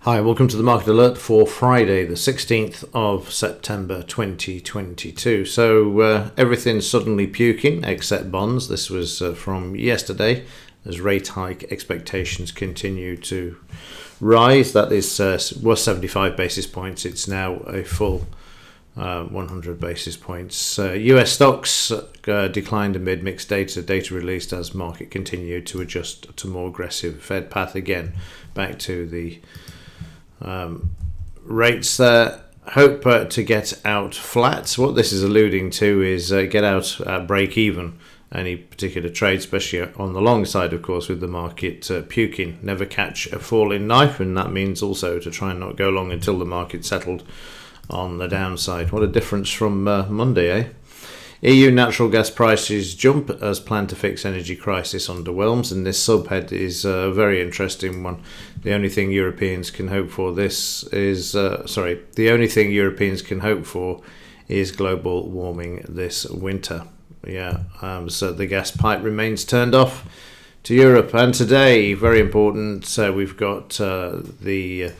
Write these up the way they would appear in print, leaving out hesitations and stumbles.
Hi, welcome to the Market Alert for Friday, the 16th of September 2022. So everything's suddenly puking except bonds. This was from yesterday as rate hike expectations continue to rise. That is was 75 basis points. It's now a full 100 basis points. US stocks declined amid mixed data released as market continued to adjust to more aggressive Fed path again. Back to the rates there. Hope to get out flat. What this is alluding to is get out at break even any particular trade, especially on the long side, of course, with the market puking. Never catch a falling knife, and that means also to try and not go long until the market settled on the downside. What a difference from Monday, eh? EU natural gas prices jump as plan to fix energy crisis underwhelms, and this subhead is a very interesting one. The only thing Europeans can hope for is global warming this winter. So the gas pipe remains turned off to Europe, and today, very important, we've got the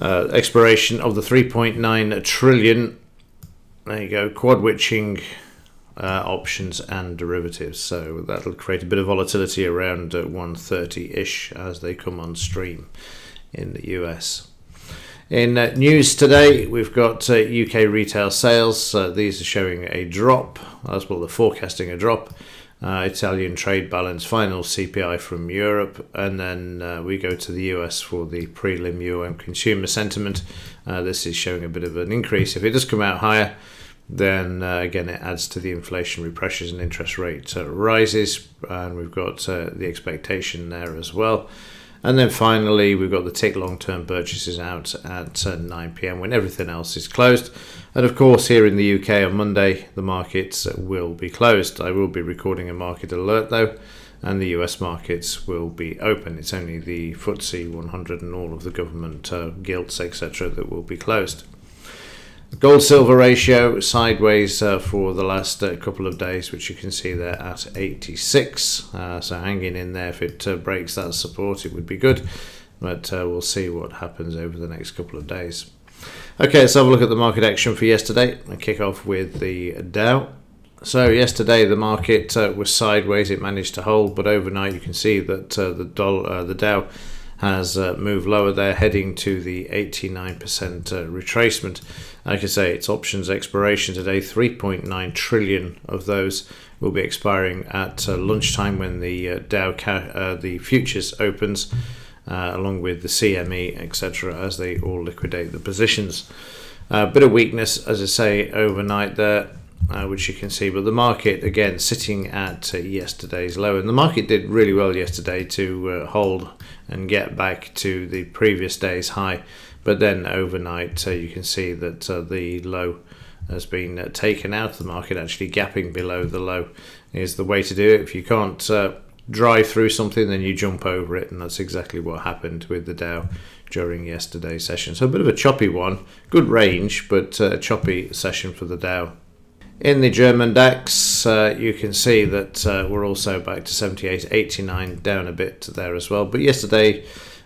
expiration of the 3.9 trillion. There you go, quad witching. Options and derivatives, so that'll create a bit of volatility around 130-ish as they come on stream in the US. In news today, we've got UK retail sales. These are showing a drop, as well, they're forecasting a drop. Italian trade balance, final CPI from Europe, and then we go to the US for the prelim UM consumer sentiment. This is showing a bit of an increase. If it does come out higher, then again it adds to the inflationary pressures and interest rate rises, and we've got the expectation there as well. And then finally we've got the tick long-term purchases out at 9 p.m. when everything else is closed. And of course here in the UK on Monday the markets will be closed. I will be recording a market alert though, and the US markets will be open. It's only the FTSE 100 and all of the government gilts etc. that will be closed. Gold-silver ratio sideways for the last couple of days, which you can see there at 86. So hanging in there. If it breaks that support, it would be good. But we'll see what happens over the next couple of days. Okay, let's have a look at the market action for yesterday. I'll kick off with the Dow. So yesterday the market was sideways. It managed to hold, but overnight you can see that the Dow has moved lower there, heading to the 89% retracement. Like I say, it's options expiration today. 3.9 trillion of those will be expiring at lunchtime when the Dow the futures opens, along with the CME, etc., as they all liquidate the positions. Bit of weakness, as I say, overnight there, which you can see, but the market again sitting at yesterday's low, and the market did really well yesterday to hold and get back to the previous day's high, but then overnight you can see that the low has been taken out. The market actually gapping below the low is the way to do it. If you can't drive through something, then you jump over it, and that's exactly what happened with the Dow during yesterday's session. So a bit of a choppy one, good range, but a choppy session for the Dow. In the German DAX, you can see that we're also back to 78, 89, down a bit there as well. But yesterday,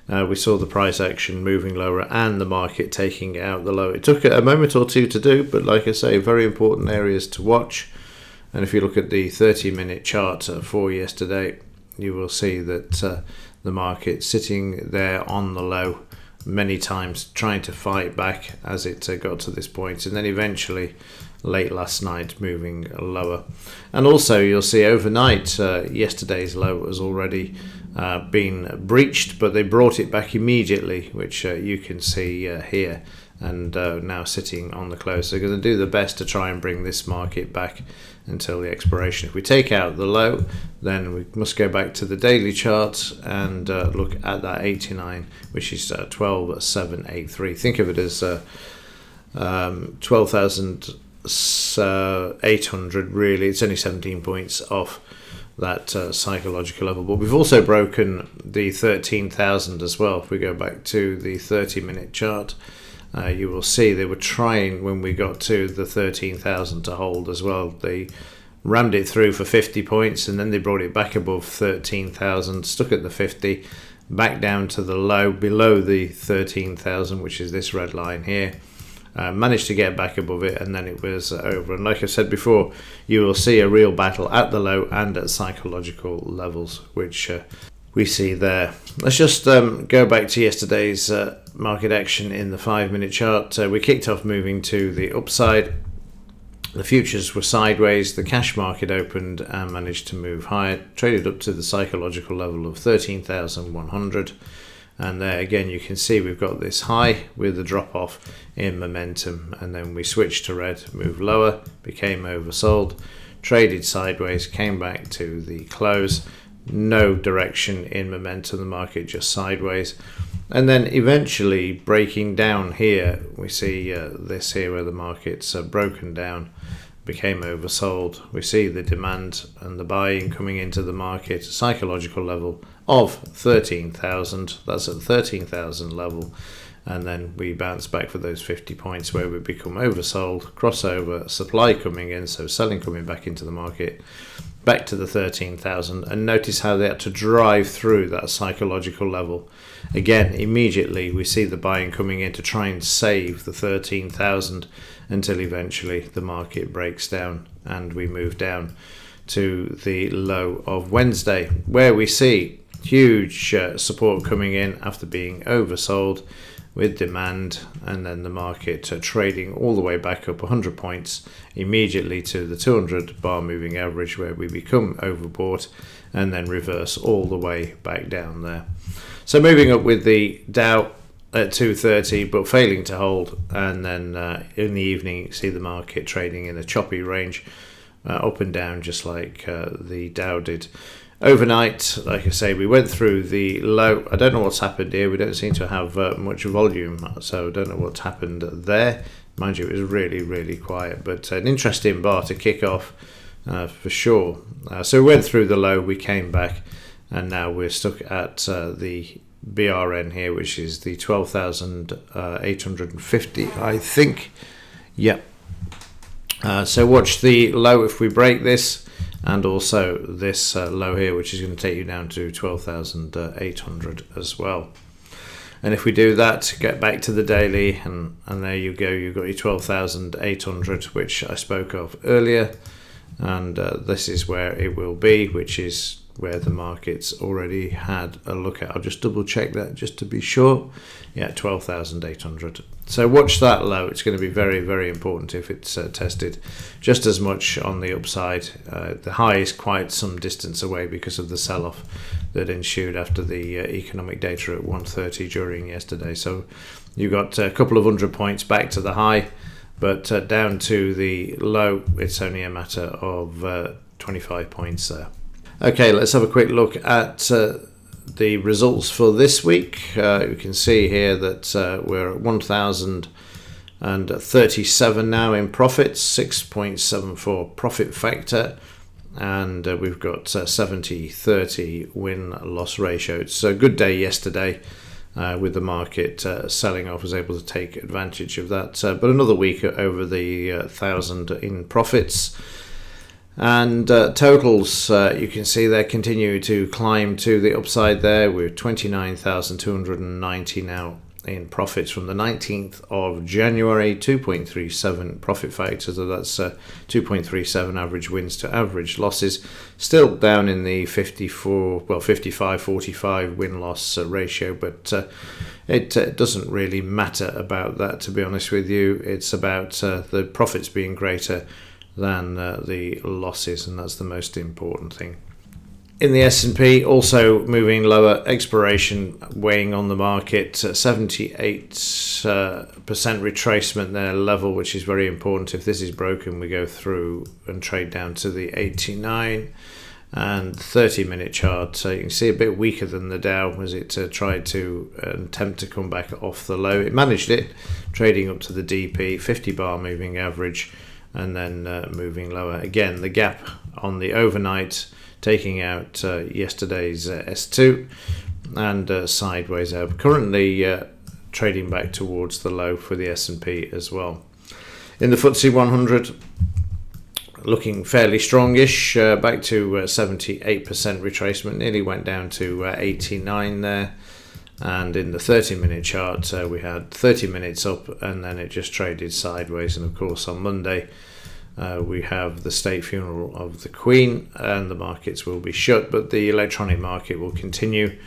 we saw the price action moving lower and the market taking out the low. It took a moment or two to do, but like I say, very important areas to watch. And if you look at the 30-minute chart for yesterday, you will see that the market sitting there on the low many times, trying to fight back as it got to this point, and then eventually late last night moving lower. And also you'll see overnight yesterday's low has already been breached, but they brought it back immediately, which you can see here, and now sitting on the close. They're going to do the best to try and bring this market back until the expiration. If we take out the low, then we must go back to the daily chart and look at that 89, which is 12,783. Think of it as 12,800 really. It's only 17 points off that psychological level, but we've also broken the 13,000 as well. If we go back to the 30-minute chart, you will see they were trying when we got to the 13,000 to hold as well. They rammed it through for 50 points, and then they brought it back above 13,000, stuck at the 50, back down to the low below the 13,000, which is this red line here. Managed to get back above it, and then it was over. And like I said before, you will see a real battle at the low and at psychological levels, which we see there. Let's just go back to yesterday's market action in the 5-minute chart. We kicked off moving to the upside. The futures were sideways. The cash market opened and managed to move higher, traded up to the psychological level of 13,100. And there again, you can see we've got this high with a drop off in momentum, and then we switched to red, moved lower, became oversold, traded sideways, came back to the close. No direction in momentum, the market just sideways, and then eventually breaking down here. We see this here where the market's broken down, became oversold. We see the demand and the buying coming into the market, psychological level of 13,000. That's at 13,000 level, and then we bounce back for those 50 points where we become oversold, crossover, supply coming in, so selling coming back into the market, back to the 13,000, and notice how they had to drive through that psychological level. Again, immediately we see the buying coming in to try and save the 13,000 until eventually the market breaks down and we move down to the low of Wednesday, where we see huge support coming in after being oversold with demand, and then the market trading all the way back up 100 points immediately to the 200 bar moving average, where we become overbought and then reverse all the way back down there. So moving up with the Dow at 230 but failing to hold, and then in the evening you see the market trading in a choppy range, up and down just like the Dow did. Overnight, like I say, we went through the low. I don't know what's happened here. We don't seem to have much volume, so I don't know what's happened there. Mind you, it was really, really quiet, but an interesting bar to kick off for sure. So we went through the low, we came back, and now we're stuck at the BRN here, which is the 12,850, I think. Yep. So watch the low if we break this, and also this low here, which is going to take you down to 12,800 as well. And if we do that, get back to the daily, and there you go, you've got your 12,800, which I spoke of earlier, and this is where it will be, which is where the market's already had a look at. I'll just double check that just to be sure. Yeah, 12,800. So watch that low. It's going to be very, very important if it's tested just as much on the upside. The high is quite some distance away because of the sell-off that ensued after the economic data at 1:30 during yesterday. So you got a couple of 100 points back to the high, but down to the low, it's only a matter of 25 points there. Okay, let's have a quick look at the results for this week. You can see here that we're at 1,037 now in profits, 6.74 profit factor, and we've got 70-30 win-loss ratio. It's a good day yesterday with the market selling off. I was able to take advantage of that, but another week over the 1,000 in profits. And totals, you can see they continue to climb to the upside there. We're 29,290 now in profits from the 19th of January, 2.37 profit factor, so that's 2.37 average wins to average losses. Still down in the 55-45 win-loss ratio, but it doesn't really matter about that, to be honest with you. It's about the profits being greater than the losses, and that's the most important thing. In the S&P, also moving lower, expiration weighing on the market, 78% retracement there level, which is very important. If this is broken, we go through and trade down to the 89 and 30-minute chart. So you can see a bit weaker than the Dow as it tried to attempt to come back off the low. It managed it, trading up to the DP, 50 bar moving average, and then moving lower. Again, the gap on the overnight, taking out yesterday's S2, and sideways out. Currently trading back towards the low for the S&P as well. In the FTSE 100, looking fairly strongish, back to 78% retracement, nearly went down to 89 there. And in the 30-minute chart, we had 30 minutes up, and then it just traded sideways. And of course, on Monday, we have the state funeral of the Queen, and the markets will be shut, but the electronic market will continue.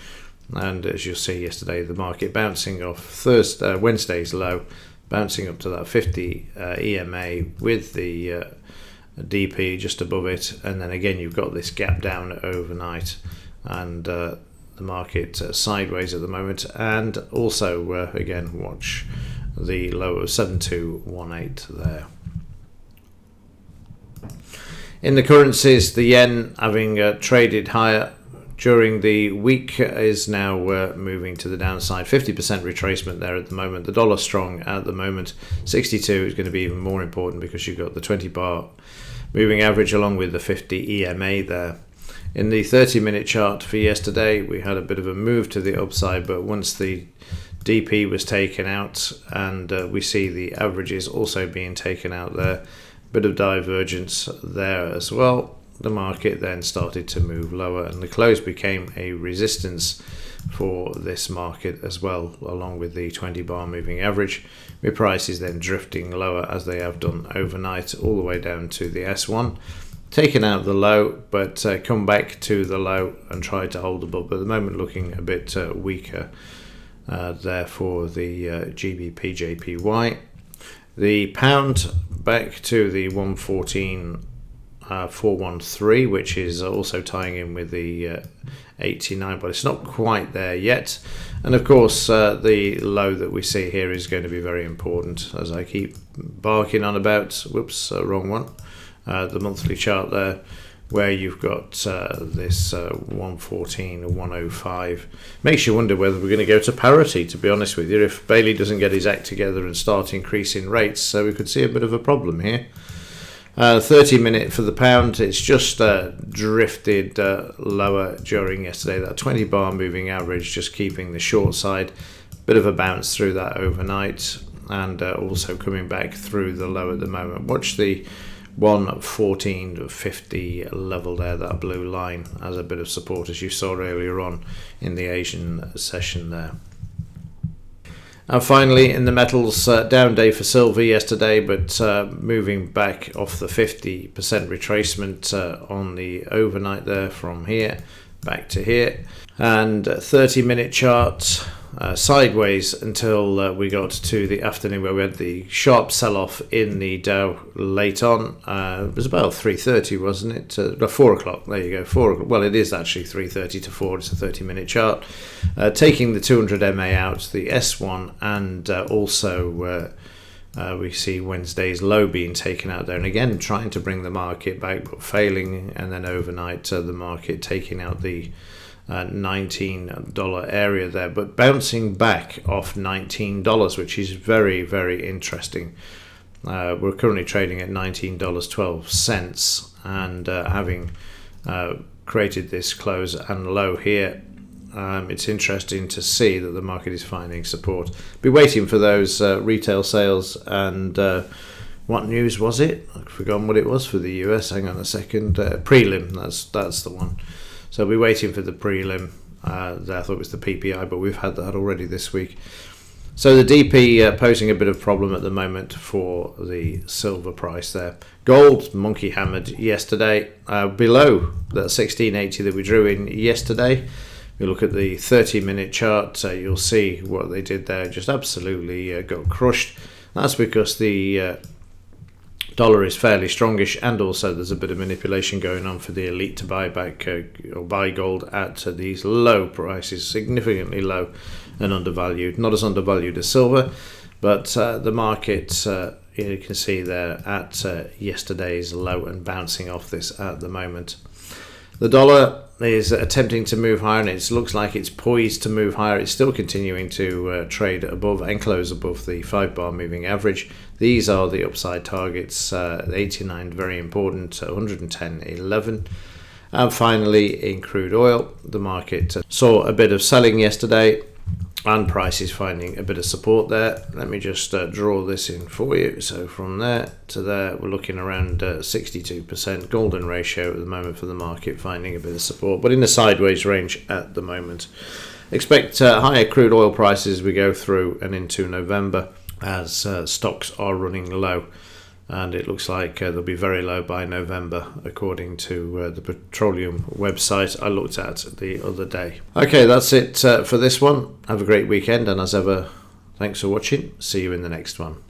And as you'll see yesterday, the market bouncing off Wednesday's low, bouncing up to that 50 EMA with the DP just above it, and then again you've got this gap down overnight, and the market sideways at the moment. And also again, watch the low of 7218 there. In the currencies, the yen, having traded higher during the week, is now moving to the downside. 50% retracement there at the moment. The dollar strong at the moment. 62 is going to be even more important because you've got the 20 bar moving average along with the 50 EMA there. In the 30-minute chart for yesterday, we had a bit of a move to the upside, but once the DP was taken out, and we see the averages also being taken out there, bit of divergence there as well. The market then started to move lower, and the close became a resistance for this market as well, along with the 20 bar moving average, with prices then drifting lower as they have done overnight, all the way down to the S1, taken out the low, but come back to the low and try to hold above. But at the moment looking a bit weaker there for the GBP JPY. The pound back to the 114.413, which is also tying in with the 89, but it's not quite there yet. And of course, the low that we see here is going to be very important, as I keep barking on about. Whoops, wrong one. The monthly chart there, where you've got this 114.105. Makes you wonder whether we're going to go to parity, to be honest with you, if Bailey doesn't get his act together and start increasing rates. So we could see a bit of a problem here. 30-minute for the pound, it's just drifted lower during yesterday. That 20 bar moving average just keeping the short side. Bit of a bounce through that overnight, and also coming back through the low at the moment. Watch the 114.50 level there, that blue line, as a bit of support, as you saw earlier on in the Asian session there. And finally, in the metals, down day for silver yesterday, but moving back off the 50% retracement on the overnight there, from here back to here. And 30-minute chart sideways until we got to the afternoon, where we had the sharp sell-off in the Dow late on. It was about 3:30, wasn't it? 4 o'clock, there you go, 4 o'clock. Well, it is actually 3:30 to 4, it's a 30-minute chart. Taking the 200 MA out, the S1, and also we see Wednesday's low being taken out there. And again, trying to bring the market back, but failing. And then overnight, the market taking out the $19 area there, but bouncing back off $19, which is very, very interesting. We're currently trading at $19.12, and having created this close and low here, it's interesting to see that the market is finding support. Be waiting for those retail sales, and what news was it? I've forgotten what it was for the US. Hang on a second. Prelim, that's the one. So we're waiting for the prelim. I thought it was the PPI, but we've had that already this week. So the DP posing a bit of problem at the moment for the silver price there. Gold monkey hammered yesterday, below that 1680 that we drew in yesterday. If you look at the 30-minute chart, you'll see what they did there. Just absolutely got crushed. That's because the dollar is fairly strongish, and also there's a bit of manipulation going on for the elite to buy back or buy gold at these low prices, significantly low and undervalued. Not as undervalued as silver, but the market, you can see there at yesterday's low and bouncing off this at the moment. The dollar is attempting to move higher, and it looks like it's poised to move higher. It's still continuing to trade above and close above the 5 bar moving average. These are the upside targets. 89 very important, 110.11. And finally, in crude oil, the market saw a bit of selling yesterday and prices finding a bit of support there. Let me just draw this in for you. So from there to there, we're looking around 62% golden ratio at the moment for the market, finding a bit of support, but in the sideways range at the moment. Expect higher crude oil prices as we go through and into November, as stocks are running low. And it looks like they'll be very low by November, according to the petroleum website I looked at the other day. Okay, that's it for this one. Have a great weekend, and as ever, thanks for watching. See you in the next one.